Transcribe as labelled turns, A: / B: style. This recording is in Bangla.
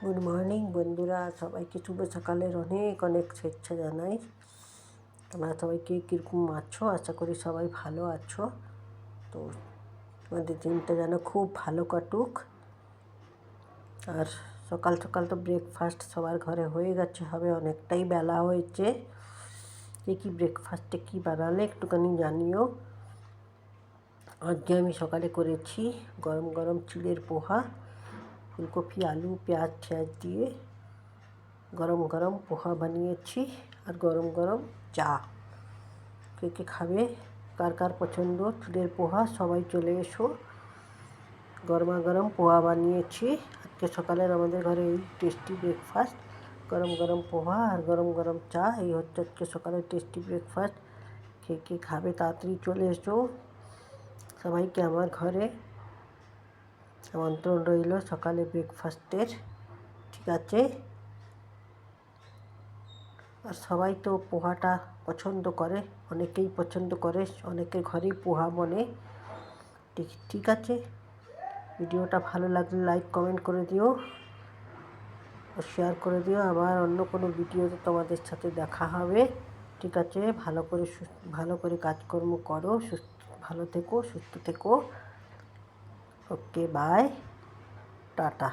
A: গুড মর্নিং বন্ধুরা, সবাইকে শুভ সকালের অনেক অনেক শুভেচ্ছা জানাই। তোমরা সবাই কে কীরকম আছো? আশা করি সবাই ভালো আছো। তো তোমাদের দিনটা যেন খুব ভালো কাটুক। আর সকাল সকাল তো ব্রেকফাস্ট সবার ঘরে হয়ে গেছে, হবে অনেকটাই বেলা হয়েছে। কী ব্রেকফাস্টে কী বানালে একটুখানি জানিও। আজকে আমি সকালে করেছি গরম গরম চিড়ের পোহা, ফুলকপি আলু পেঁয়াজ দিয়ে গরম গরম পোহা বানিয়েছি, আর গরম গরম চা। কে কে খাবে, কার কার পছন্দ চিড়ের পোহা, সবাই চলে এসো। গরমা গরম পোহা বানিয়েছি আজকে সকালের আমাদের ঘরে, এই টেস্টি ব্রেকফাস্ট। গরম গরম পোহা আর গরম গরম চা, এই হচ্ছে আজকে সকালের টেস্টি ব্রেকফাস্ট। কে কে খাবে তাড়াতাড়ি চলে এসো। সবাইকে আমার ঘরে আমন্ত্রণ রইল সকালে ব্রেকফাস্টের, ঠিক আছে? আর সবাই তো পোহাটা পছন্দ করে, অনেকেই পছন্দ করে, অনেকের ঘরেই পোহা বনে। ঠিক আছে, ভিডিওটা ভালো লাগলে লাইক কমেন্ট করে দিও, শেয়ার করে দিও। আবার অন্য কোনো ভিডিওতে তোমাদের সাথে দেখা হবে, ঠিক আছে? ভালো করে কাজকর্ম করো, ভালো থেকো, সুস্থ থেকো। ওকে, বাই, টাটা।